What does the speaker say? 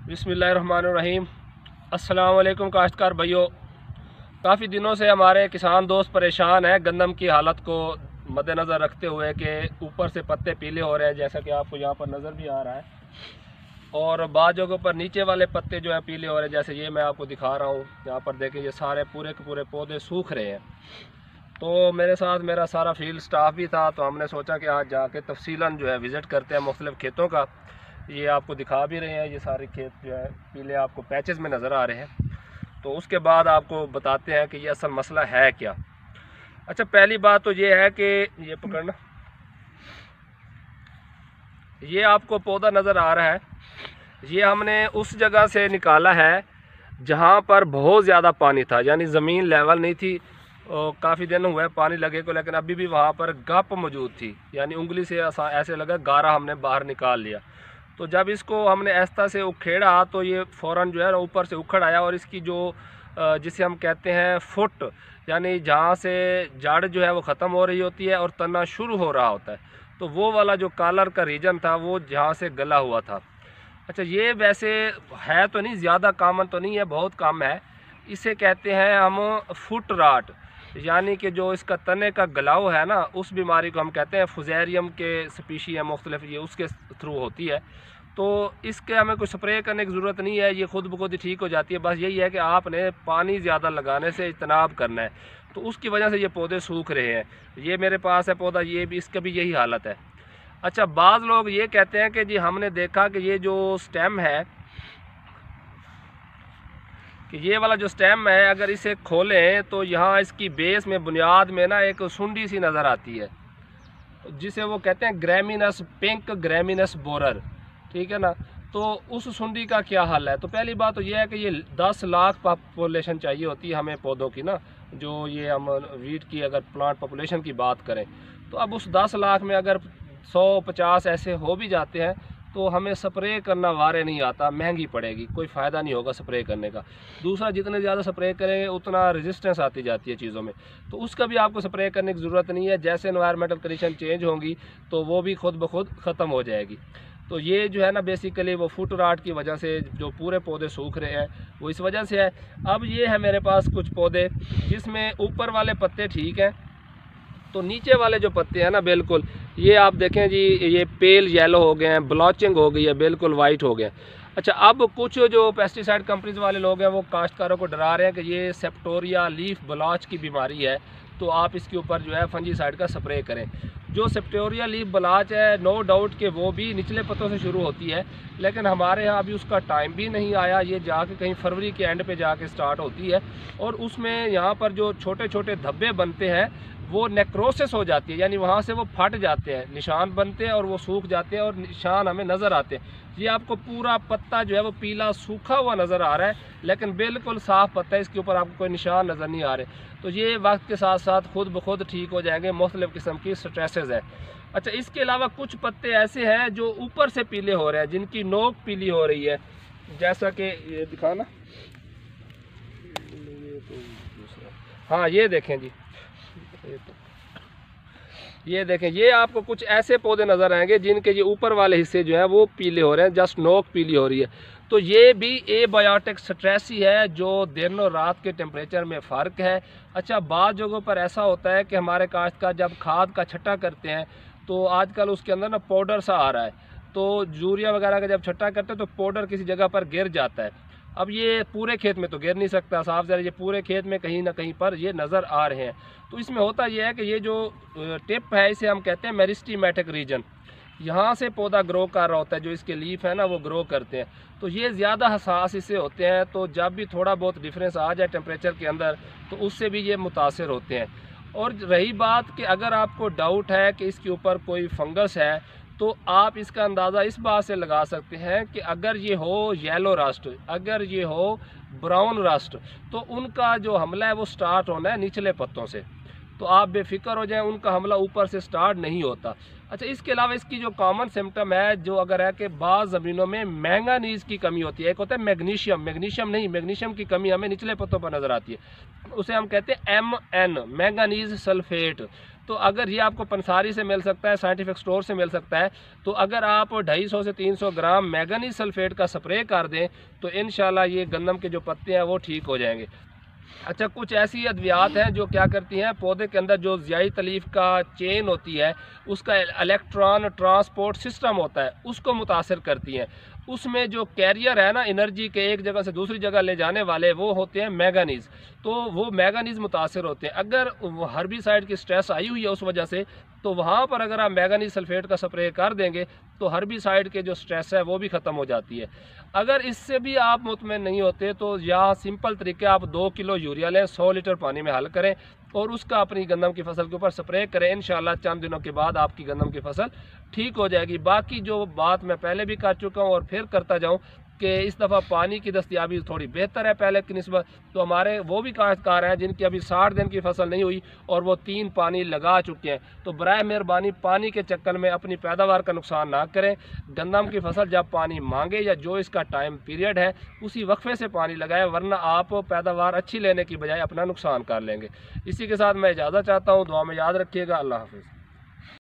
बिस्मिल्लाहिर्रहमानिर्रहीम। अस्सलाम वालेकुम काश्तकार भाइयों। काफ़ी दिनों से हमारे किसान दोस्त परेशान हैं गंदम की हालत को मद्देनज़र रखते हुए कि ऊपर से पत्ते पीले हो रहे हैं, जैसा कि आपको यहाँ पर नज़र भी आ रहा है, और बाद जगहों पर नीचे वाले पत्ते जो हैं पीले हो रहे हैं। जैसे ये मैं आपको दिखा रहा हूँ, यहाँ पर देखें, ये सारे पूरे के पूरे पौधे सूख रहे हैं। तो मेरे साथ मेरा सारा फील्ड स्टाफ भी था, तो हमने सोचा कि आज जाके तफसीलन जो है विज़िट करते हैं मुख्तलिफ़ खेतों का। ये आपको दिखा भी रहे हैं, ये सारे खेत जो है पीले आपको पैचेस में नज़र आ रहे हैं। तो उसके बाद आपको बताते हैं कि ये असल मसला है क्या। अच्छा, पहली बात तो ये है कि ये पकड़ना, ये आपको पौधा नज़र आ रहा है, ये हमने उस जगह से निकाला है जहाँ पर बहुत ज़्यादा पानी था, यानी ज़मीन लेवल नहीं थी। काफ़ी दिन हुए पानी लगे को, लेकिन अभी भी वहाँ पर गप मौजूद थी, यानी उंगली से ऐसे लगा गारा हमने बाहर निकाल लिया। तो जब इसको हमने ऐसा से उखेड़ा तो ये फ़ौरन जो है ना ऊपर से उखड़ आया, और इसकी जो जिसे हम कहते हैं फुट, यानी जहाँ से जड़ जो है वो ख़त्म हो रही होती है और तना शुरू हो रहा होता है, तो वो वाला जो कॉलर का रीजन था वो जहाँ से गला हुआ था। अच्छा, ये वैसे है तो नहीं, ज़्यादा कामन तो नहीं है, बहुत कम है। इसे कहते हैं हम फुट राट, यानी कि जो इसका तने का गलाव है ना, उस बीमारी को हम कहते हैं। फुजेरियम के स्पीशी है मुख्तलिफ, ये उसके थ्रू होती है। तो इसके हमें कुछ स्प्रे करने की ज़रूरत नहीं है, ये खुद ब खुद ही ठीक हो जाती है। बस यही है कि आपने पानी ज़्यादा लगाने से इजतनाब करना है, तो उसकी वजह से ये पौधे सूख रहे हैं। ये मेरे पास है पौधा, ये भी, इसका भी यही हालत है। अच्छा, बाज़ लोग ये कहते हैं कि जी हमने देखा कि ये जो स्टेम है, कि ये वाला जो स्टेम है, अगर इसे खोलें तो यहाँ इसकी बेस में, बुनियाद में ना एक सुंडी सी नज़र आती है, जिसे वो कहते हैं ग्रेमिनस, पिंक ग्रेमिनस बोरर, ठीक है ना। तो उस सुंडी का क्या हल है? तो पहली बात तो ये है कि ये 10 लाख पॉपुलेशन चाहिए होती है हमें पौधों की ना, जो ये हम वीट की अगर प्लांट पॉपुलेशन की बात करें, तो अब उस 10 लाख में अगर 150 ऐसे हो भी जाते हैं तो हमें स्प्रे करना वारे नहीं आता, महंगी पड़ेगी, कोई फ़ायदा नहीं होगा स्प्रे करने का। दूसरा, जितने ज़्यादा स्प्रे करेंगे उतना रेजिस्टेंस आती जाती है चीज़ों में, तो उसका भी आपको स्प्रे करने की ज़रूरत नहीं है। जैसे एनवायरमेंटल कंडीशन चेंज होंगी तो वो भी खुद ब खुद ख़त्म हो जाएगी। तो ये जो है ना, बेसिकली वो फुट राट की वजह से जो पूरे पौधे सूख रहे हैं वो इस वजह से है। अब ये है मेरे पास कुछ पौधे जिसमें ऊपर वाले पत्ते ठीक हैं, तो नीचे वाले जो पत्ते हैं ना, बिल्कुल ये आप देखें जी, ये पेल येलो हो गए हैं, ब्लॉचिंग हो गई है, बिल्कुल वाइट हो गए। अच्छा, अब कुछ जो पेस्टिसाइड कंपनीज वाले लोग हैं वो काश्तकारों को डरा रहे हैं कि ये सेप्टोरिया लीफ ब्लॉच की बीमारी है, तो आप इसके ऊपर जो है फंजीसाइड का स्प्रे करें। जो सेप्टोरिया लीफ ब्लॉच है, नो डाउट कि वो भी निचले पत्तों से शुरू होती है, लेकिन हमारे यहाँ अभी उसका टाइम भी नहीं आया। ये जाके कहीं फरवरी के एंड पे जाके स्टार्ट होती है, और उसमें यहाँ पर जो छोटे छोटे धब्बे बनते हैं वो नेक्रोसिस हो जाती है, यानी वहाँ से वो फट जाते हैं, निशान बनते हैं और वो सूख जाते हैं, और निशान हमें नज़र आते हैं। ये आपको पूरा पत्ता जो है वो पीला सूखा हुआ नज़र आ रहा है, लेकिन बिल्कुल साफ़ पत्ता है, इसके ऊपर आपको कोई निशान नज़र नहीं आ रहे। तो ये वक्त के साथ साथ खुद ब खुद ठीक हो जाएंगे, मुख्तलिफ़ किस्म की स्ट्रेसेस है। अच्छा, इसके अलावा कुछ पत्ते ऐसे हैं जो ऊपर से पीले हो रहे हैं, जिनकी नोक पीली हो रही है, जैसा कि ये दिखाना, हाँ ये देखें जी, ये देखें, ये आपको कुछ ऐसे पौधे नज़र आएंगे जिनके ये ऊपर वाले हिस्से जो है वो पीले हो रहे हैं, जस्ट नोक पीली हो रही है। तो ये भी एबायोटिक स्ट्रेस ही है, जो दिन और रात के टेम्परेचर में फ़र्क है। अच्छा, बाद जगहों पर ऐसा होता है कि हमारे काश्तकार जब खाद का छट्टा करते हैं तो आजकल उसके अंदर ना पाउडर सा आ रहा है, तो यूरिया वगैरह का जब छट्टा करते हैं तो पाउडर किसी जगह पर गिर जाता है। अब ये पूरे खेत में तो गिर नहीं सकता, साफ ज़रा ये पूरे खेत में कहीं ना कहीं पर ये नज़र आ रहे हैं। तो इसमें होता यह है कि ये जो टिप है, इसे हम कहते हैं मेरिस्टेमेटिक रीजन, यहाँ से पौधा ग्रो कर रहा होता है, जो इसके लीफ है ना वो ग्रो करते हैं, तो ये ज़्यादा हसास इससे होते हैं। तो जब भी थोड़ा बहुत डिफरेंस आ जाए टेम्परेचर के अंदर तो उससे भी ये मुतासर होते हैं। और रही बात कि अगर आपको डाउट है कि इसके ऊपर कोई फंगस है, तो आप इसका अंदाज़ा इस बात से लगा सकते हैं कि अगर ये हो येलो रस्ट, अगर ये हो ब्राउन रस्ट, तो उनका जो हमला है वो स्टार्ट होना है निचले पत्तों से। तो आप बेफिक्र हो जाएं, उनका हमला ऊपर से स्टार्ट नहीं होता। अच्छा, इसके अलावा इसकी जो कॉमन सिम्टम है जो अगर है कि बाज़ ज़मीनों में मैंगानीज़ की कमी होती है। एक होता है मैग्नीशियम, मैग्नीशियम की कमी हमें निचले पत्तों पर नज़र आती है, उसे हम कहते हैं MN, मैंगानीज़ सल्फेट। तो अगर ये आपको पंसारी से मिल सकता है, साइंटिफिक स्टोर से मिल सकता है, तो अगर आप 250 से 300 ग्राम मैंगानीज सल्फेट का स्प्रे कर दें तो इंशाल्लाह ये गंदम के जो पत्ते हैं वो ठीक हो जाएंगे। अच्छा, कुछ ऐसी अद्वियात हैं जो क्या करती हैं, पौधे के अंदर जो ज़ियाई तलीफ का चेन होती है उसका इलेक्ट्रॉन ट्रांसपोर्ट सिस्टम होता है उसको मुतासर करती हैं। उसमें जो कैरियर है ना एनर्जी के एक जगह से दूसरी जगह ले जाने वाले, वो होते हैं मैंगानीज़। तो वो मैंगानीज़ मुतासर होते हैं। अगर हर्बिसाइड की स्ट्रेस आई हुई है उस वजह से, तो वहाँ पर अगर आप मैंगानीज सल्फेट का स्प्रे कर देंगे तो हर्बिसाइड के जो स्ट्रेस है वो भी ख़त्म हो जाती है। अगर इससे भी आप मुतमईन नहीं होते तो यहाँ सिंपल तरीके, आप 2 किलो यूरिया लें, 100 लीटर पानी में हल करें और उसका अपनी गंदम की फसल के ऊपर स्प्रे करें। इंशाल्लाह चंद दिनों के बाद आपकी गंदम की फसल ठीक हो जाएगी। बाकी जो बात मैं पहले भी कर चुका हूँ और फिर करता जाऊँ कि इस दफ़ा पानी की दस्तियाबी थोड़ी बेहतर है पहले की निस्बत। तो हमारे वो भी काश्तकार हैं जिनकी अभी 60 दिन की फसल नहीं हुई और वो 3 पानी लगा चुके हैं। तो बराए मेहरबानी पानी के चक्कर में अपनी पैदावार का नुकसान ना करें। गंदम की फसल जब पानी मांगे या जो इसका टाइम पीरियड है उसी वक्फे से पानी लगाएं, वरना आप पैदावार अच्छी लेने की बजाय अपना नुकसान कर लेंगे। इसी के साथ मैं इजाज़त चाहता हूँ। दुआ में याद रखिएगा। अल्लाह हाफिज़।